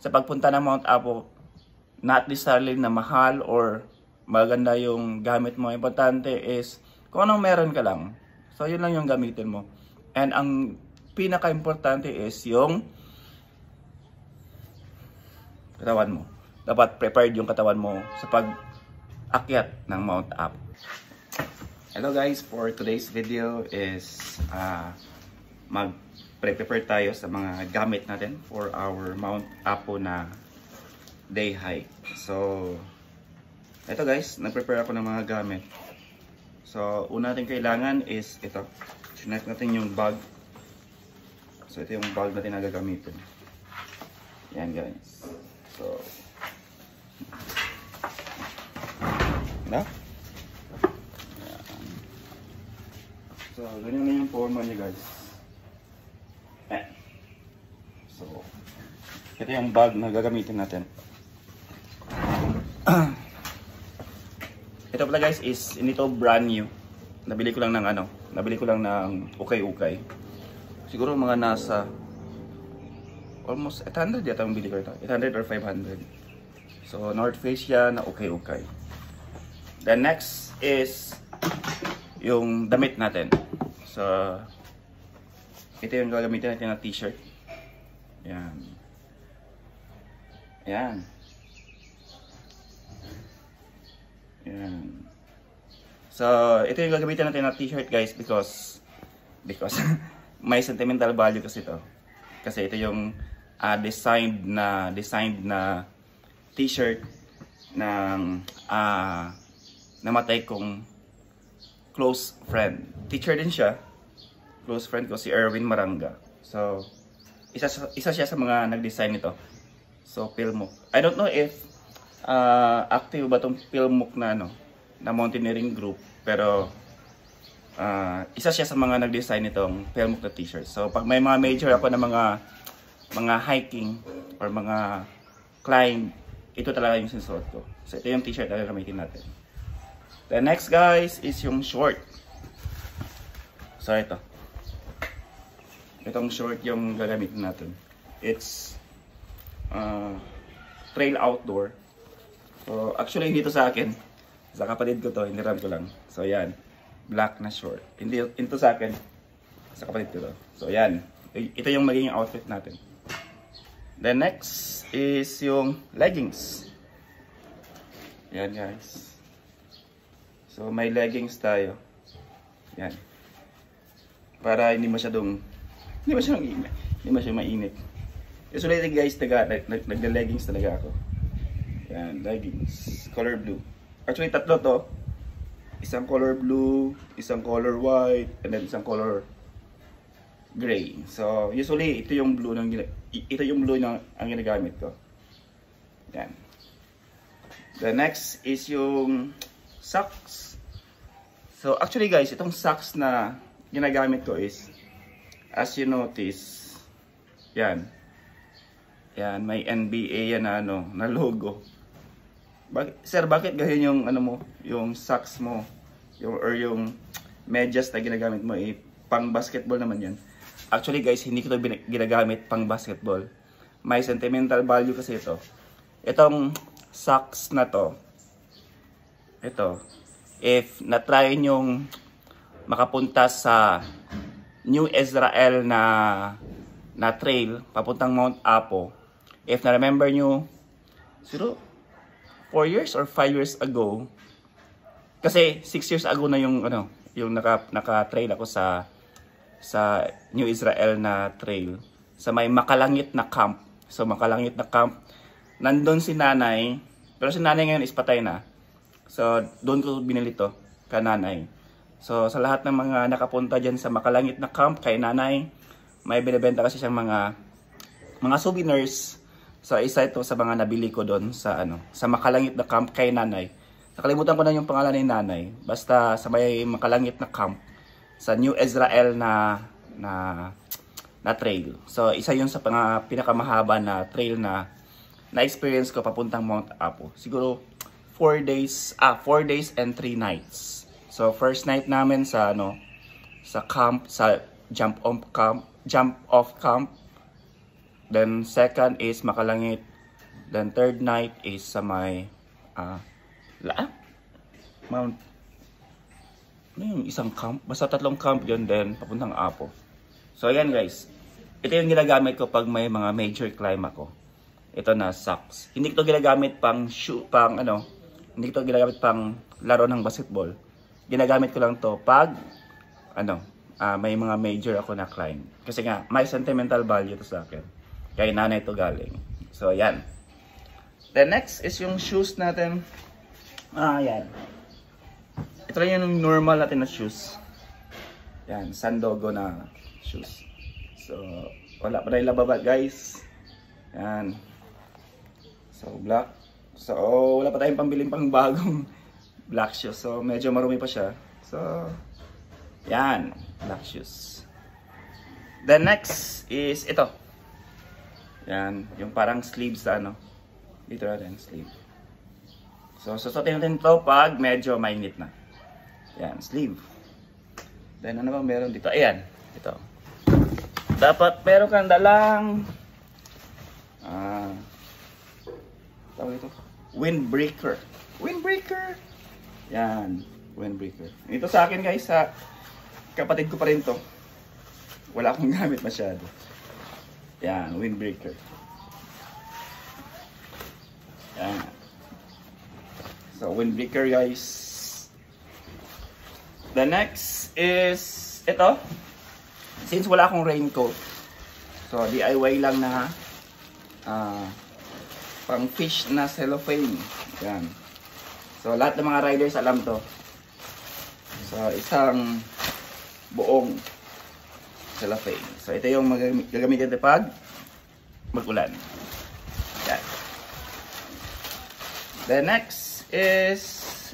sa pagpunta ng Mount Apo, not necessarily na mahal or maganda yung gamit mo. Importante is kung anong meron ka lang. So yun lang yung gamitin mo. And ang pinaka-importante is yung katawan mo. Dapat prepared yung katawan mo sa pag-akyat ng Mount Apo. Hello guys, for today's video is mag-prepare tayo sa mga gamit natin for our Mount Apo na day hike. So, ito guys, nag-prepare ako ng mga gamit. So, una natin kailangan is ito. Sinet natin yung bag. So, ito yung bag natin na gagamitin. Yan guys. So, na? So, ganyan na yung forma niya guys. So, ito yung bag na gagamitin natin. Ito pala guys is, ito brand new. Nabili ko lang ng ukay-ukay. Siguro mga nasa almost 800 yata ang bili ko ito. 800 or 500. So, North Face siya na ukay-ukay. The next is yung damit natin. So, ito yung gagamitin natin na t-shirt. Yan. Yan. Yan. So, ito yung gagamitin natin na t-shirt guys because may sentimental value kasi ito. Kasi ito yung designed na t-shirt ng namatay kong close friend. Teacher din siya. Close friend ko si Erwin Maranga. So, isa siya sa mga nag-design nito. So, Pilmuk. I don't know if active ba tong Pilmuk na mountaineering group, pero isa siya sa mga nag-design nitong Pilmuk na t-shirt. So, pag may mga major ako na mga hiking or mga climb, ito talaga yung sinusuot ko. So, ito yung t-shirt na gagamitin natin. The next guys is yung short. So ito. Itong short yung gagamitin natin. It's trail outdoor. So actually hindi to sa akin. Sa kapatid ko to, hiniram ko lang. So yan. Black na short. Hindi ito sa akin. Sa kapatid ko to. So yan. Ito yung magiging outfit natin. The next is yung leggings. Yan guys. So, may leggings tayo. Yan. Para hindi masyadong mainit. Usually guys, nagda-leggings talaga ako. Yan, leggings. Color blue. Actually, tatlo to. Isang color blue, isang color white, and then isang color gray. So, usually, ito yung blue ang ginagamit ko. Yan. The next is yung socks. So actually guys, itong socks na ginagamit ko is, as you notice, yan. Yan, may NBA yan na logo. Sir, bakit ganyan yung yung socks mo, yung medyas na ginagamit mo pang basketball naman yan. Actually guys, hindi ko to ginagamit pang basketball. May sentimental value kasi ito. Itong socks na to, ito, if na-try nyong makapunta sa New Israel na trail papuntang Mount Apo, if na-remember nyo, siguro 4 years or 5 years ago, kasi 6 years ago na yung naka-trail ako sa New Israel na trail, sa may Makalangit na camp. So Makalangit na camp, nandun si nanay, pero si nanay ngayon is patay na. So, doon ko binili to, ka nanay. So, sa lahat ng mga nakapunta dyan sa Makalangit na camp, kay nanay, may binibenta kasi siyang mga souvenirs. So, isa ito sa mga nabili ko doon sa Makalangit na camp kay nanay. Nakalimutan ko na yung pangalan ni nanay. Basta sa may Makalangit na camp, sa New Israel na trail. So, isa yun sa pinakamahaba na trail na experience ko papuntang Mount Apo. Siguro 4 days and 3 nights. So first night namin sa camp, sa jump off camp. Then second is Makalangit Then third night is sa may Mount, ano yung isang camp? Basta 3 camp yun, then papuntang Apo. So ayan guys, ito yung ginagamit ko pag may mga major climb ako. Ito na socks. Hindi ko ito ginagamit pang hindi ko ito ginagamit pang laro ng basketball. Ginagamit ko lang to pag may mga major ako na climb. Kasi nga, may sentimental value to sa akin. Kaya nanay ito galing. So ayan. The next is yung shoes natin. Ayan. Ito lang yung normal natin na shoes. Yan, Sandogo na shoes. So, wala pa rin lababa guys. Yan. So, black. So, wala pa tayong pambiling pang bagong black shoes. So, medyo marumi pa siya. So, yan. Black shoes. The next is ito. Yan. Yung parang sleeves sa dito natin, sleeve. So, susutin natin ito pag medyo mainit na. Yan, sleeve. Then, ano bang meron dito? Ayan. Ito. Dapat meron kang dalang tawag ito, windbreaker. Windbreaker. Yan, windbreaker. Ito sa akin guys, sa kapatid ko pa rin to. Wala akong gamit masyado. Yan, windbreaker. Yan. So, windbreaker guys. The next is ito. Since wala akong raincoat, so DIY lang na pang fish na cellophane. Yan. So lahat ng mga riders alam to. So isang buong cellophane. So ito yung gagamitin natin pag mag-ulan. Yan. The next is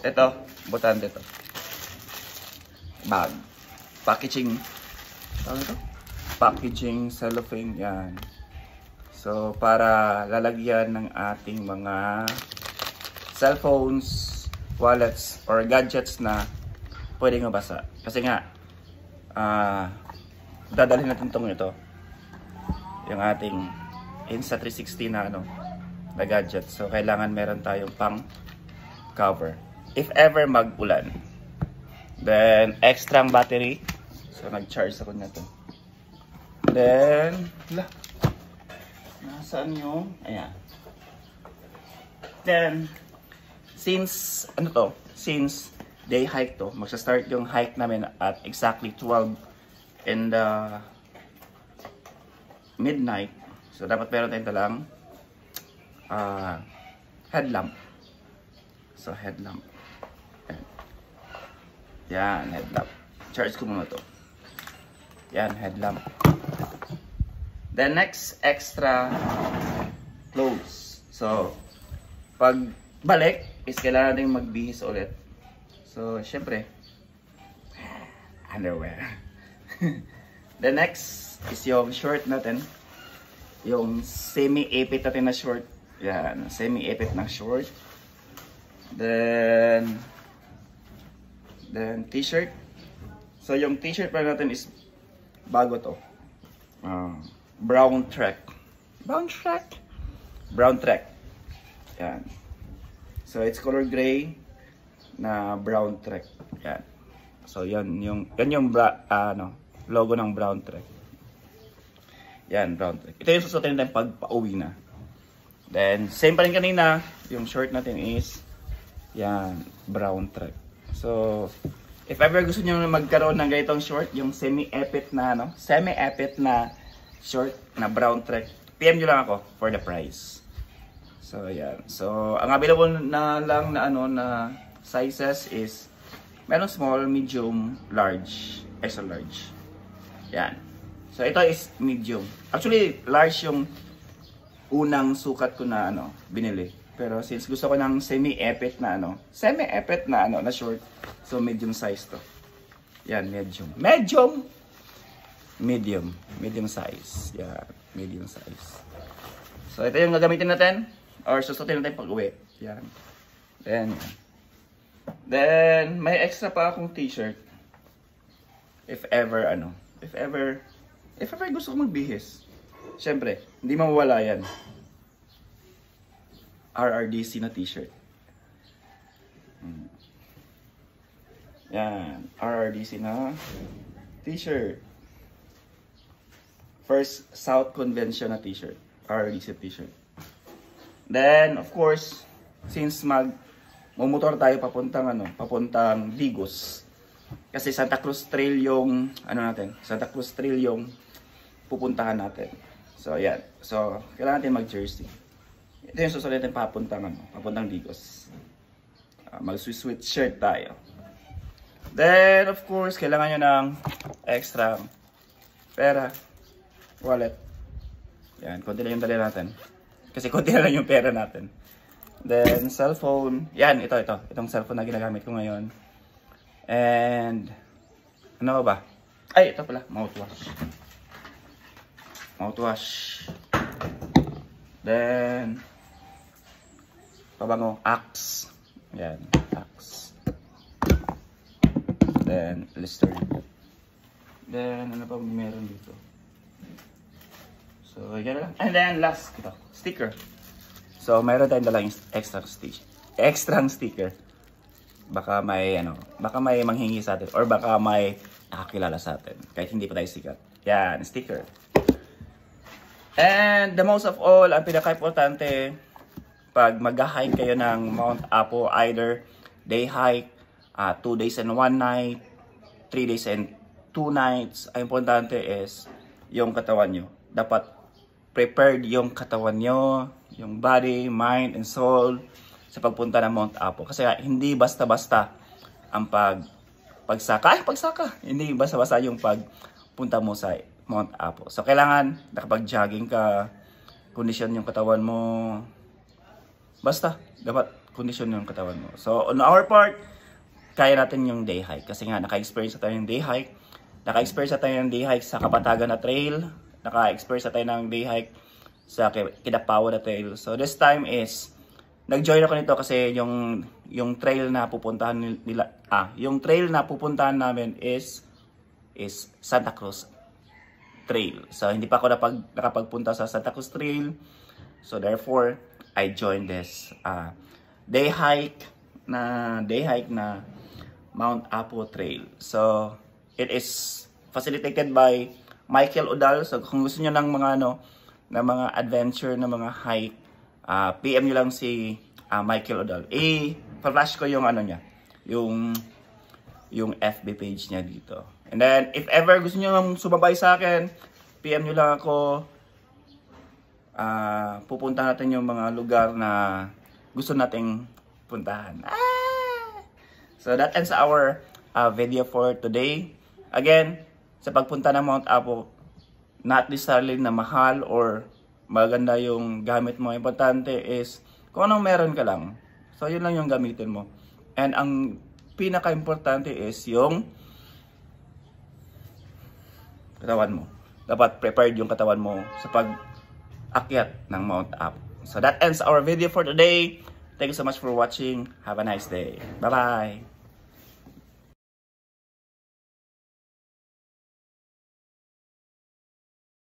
ito, butante to. Bag. Packaging. Ano ito? Packaging cellophane. Yan. So, para lalagyan ng ating mga cellphones, wallets, or gadgets na pwedeng mabasa. Kasi nga, dadalhin natin ito. Yung ating Insta360 na na gadget. So, kailangan meron tayong pang cover. If ever mag-ulan. Then, extra battery. So, nag-charge ako na ito. Then, nasaan yung, ayan. Then, since day hike to, magsa-start yung hike namin at exactly 12 in the midnight. So, dapat meron tayong talang headlamp. So, headlamp. Ayan. Yan, headlamp. Charge ko muna to. Yan, headlamp. The next, extra clothes. So, pag balik, is kailangan natin magbihis ulit. So, syempre, underwear. The next is yung short natin. Yung semi-epit natin na short. Yan, semi-epit na short. Then t-shirt. So, yung t-shirt pa natin is bago to. Brown Trek. Brown Trek. Yan. So, it's color gray na Brown Trek. Yan. So, yan yung logo ng Brown Trek. Yan, Brown Trek. Ito yung susutin natin pag pauwi na. Then, same pa rin kanina, yung short natin is yan, Brown Trek. So, if ever gusto niyo magkaroon ng ganitong short, yung semi-epit na short na Brown Trek, PM nyo lang ako for the price. So, ayan. So, ang available na lang na sizes is meron small, medium, large, extra large. Yan. So, ito is medium. Actually, large yung unang sukat ko na binili. Pero since gusto ko ng semi-epit na na short, so medium size to. Yan, medium size. Yan, medium size. So ito yung gagamitin natin or susutin natin pag-uwi. Yan. Then may extra pa akong t-shirt. If ever gusto ko magbihis. Syempre, hindi mawawala yan. RRDC na t-shirt. Yan, RRDC na t-shirt. First South Convention na t-shirt. RRDC t-shirt. Then, of course, since mumotor tayo papuntang Digos. Kasi Santa Cruz Trail yung, Santa Cruz Trail yung pupuntahan natin. So, yan. So, kailangan natin mag-jersey. Ito yung susunod natin papuntang Digos. Mag-sweet shirt tayo. Then, of course, kailangan nyo ng extra pera, wallet. Yan, konti lang yung dali natin. Kasi konti lang yung pera natin. Then, cellphone. Yan, itong cellphone na ginagamit ko ngayon. And, ano ba? Ay, ito pala, mouthwash. Then, pabango, Axe. Yan, Axe. Then, Listerine. Then, ano pa meron dito? So, yan lang. And then, last, ito, sticker. So, mayroon tayong dalang extra sticker. Baka may, manghingi sa atin. Or baka may nakakilala sa atin. Kahit hindi pa tayo sikat. Yan, sticker. And the most of all, ang pinaka-importante, pag mag-hike kayo ng Mount Apo, either day hike, 2 days and 1 night, 3 days and 2 nights, ang importante is yung katawan nyo. Dapat prepared yung katawan nyo, yung body, mind, and soul sa pagpunta ng Mount Apo. Kasi hindi basta-basta ang pagsaka. Hindi basta-basta yung pagpunta mo sa Mount Apo. So, kailangan nakapag-jogging ka, kondisyon yung katawan mo. Basta, dapat kondisyon yung katawan mo. So, on our part, kaya natin yung day hike. Kasi nga, naka-experience na tayo ng day hike. Naka-experience na tayo ng day hike sa Kapatagan na trail. Naka-experience na tayo ng day hike sa Kidapawan na trail. So, this time is, nag-join ako nito kasi yung trail na pupuntahan namin is Santa Cruz Trail. So, hindi pa ako nakapagpunta sa Santa Cruz Trail. So, therefore, I joined this day hike na Mount Apo Trail. So, it is facilitated by Michael Udal. So, kung gusto niyo ng mga adventure, na mga hike, PM nyo lang si Michael Udal. Pa-flash ko yung yung FB page niya dito. And then, if ever gusto nyo sumabay sa akin, PM nyo lang ako. Pupunta natin yung mga lugar na gusto nating puntahan. So, that ends our video for today. Again, sa pagpunta ng Mount Apo, not necessarily na mahal or maganda yung gamit mo. Importante is, kung anong meron ka lang. So, yun lang yung gamitin mo. And ang pinaka-importante is yung katawan mo. Dapat prepared yung katawan mo sa pag-akyat ng Mount Apo. So that ends our video for today. Thank you so much for watching. Have a nice day. Bye-bye.